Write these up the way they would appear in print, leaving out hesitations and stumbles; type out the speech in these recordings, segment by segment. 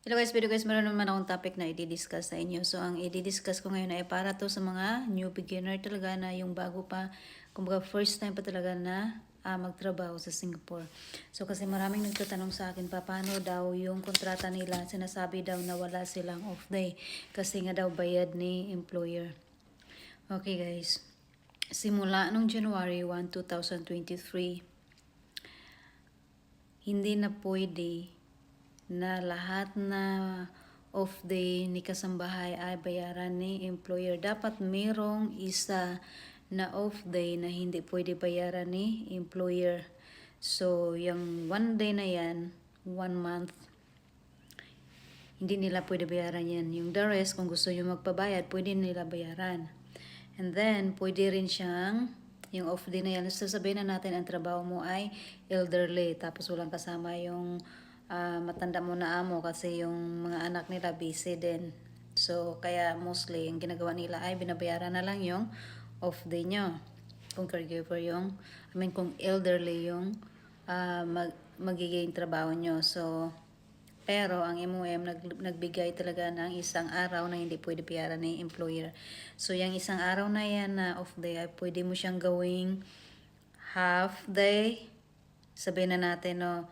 Hello guys, meron naman akong topic na i-discuss sa inyo. So, ang i-discuss ko ngayon ay para to sa mga new beginner talaga na yung bago pa, kumbaga first time pa talaga na magtrabaho sa Singapore. So, kasi maraming nagtatanong sa akin, paano daw yung kontrata nila, sinasabi daw na wala silang off day kasi nga daw bayad ni employer. Okay guys, simula nung January 1, 2023, hindi na pwede na lahat na off day ni kasambahay ay bayaran ni employer. Dapat merong isa na off day na hindi pwede bayaran ni employer. So, yung 1 day na yan, 1 month, hindi nila pwede bayaran yan. Yung the rest, kung gusto nyo magpabayad, pwede nila bayaran. And then, pwede rin siyang, yung off day na yan, sasabihin na natin ang trabaho mo ay elderly, tapos walang kasama yung matanda mo na amo kasi yung mga anak nila busy din. So, kaya mostly, yung ginagawa nila ay binabayaran na lang yung off day nyo. Kung caregiver yung, kung elderly yung magiging trabaho nyo. So, pero ang MOM nagbigay talaga ng isang araw na hindi pwede bayaran ni employer. So, yung isang araw na yan na off day ay pwede mo siyang gawing half day. Sabihin na natin, no,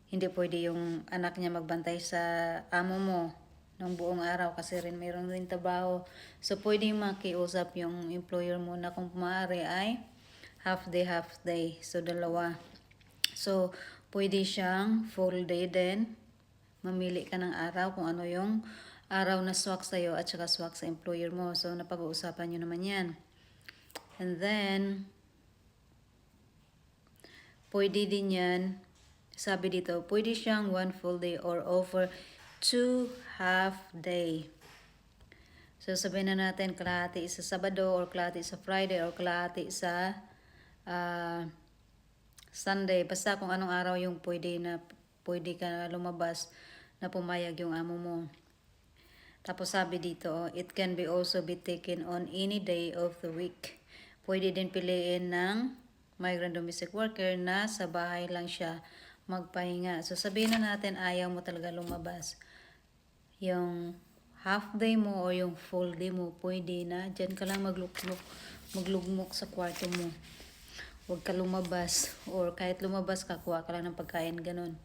hindi pwede yung anak niya magbantay sa amo mo ng buong araw kasi rin mayroon rin trabaho. So, pwede makiusap yung employer mo na kung maaari ay half day. So, dalawa. So, pwede siyang full day din. Mamili ka ng araw kung ano yung araw na swak sa'yo at saka swak sa employer mo. So, napag-uusapan nyo naman yan. And then, pwede din yan, sabi dito, pwede siyang 1 full day or over 2 half day. So, sabihin na natin, kalahati sa Sabado or kalahati sa Friday or kalahati sa Sunday. Basta kung anong araw yung pwede ka lumabas na pumayag yung amo mo. Tapos sabi dito, it can be also be taken on any day of the week. Pwede din piliin ng migrant domestic worker na sa bahay lang siya magpahinga. So sabihin na natin ayaw mo talaga lumabas. Yung half day mo o yung full day mo, pwede na. Diyan ka lang maglugmok sa kwarto mo. Huwag ka lumabas. Or kahit lumabas ka, kuha ka lang ng pagkain, ganun.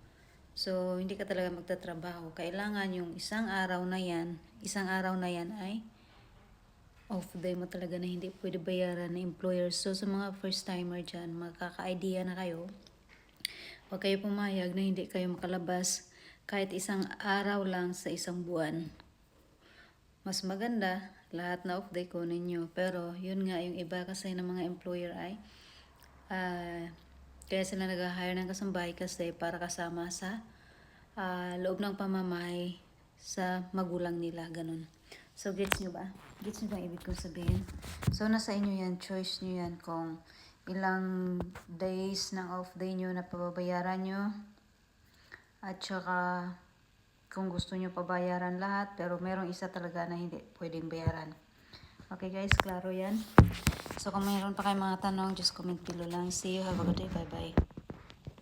So, hindi ka talaga magtatrabaho. Kailangan yung isang araw na yan ay off day mo talaga na hindi pwede bayaran ng employer. So, sa mga first timer dyan, magkaka-idea na kayo. Huwag kayo pumayag na hindi kayo makalabas kahit isang araw lang sa isang buwan. Mas maganda, lahat na off day kunin nyo. Pero, yun nga, yung iba kasi ng mga employer ay kaya sila nag-hire ng kasambahay kasi para kasama sa loob ng pamamahay sa magulang nila, ganun. So, gets nyo ba? Gets nyo ba ibig kong sabihin? So, nasa inyo yan, choice nyo yan kung ilang days ng off day nyo na pababayaran nyo. At saka, kung gusto nyo pabayaran lahat, pero merong isa talaga na hindi pwedeng bayaran. Okay guys, klaro yan. So, kung mayroon pa kayong mga tanong, just comment below lang. See you, have a good day, bye-bye.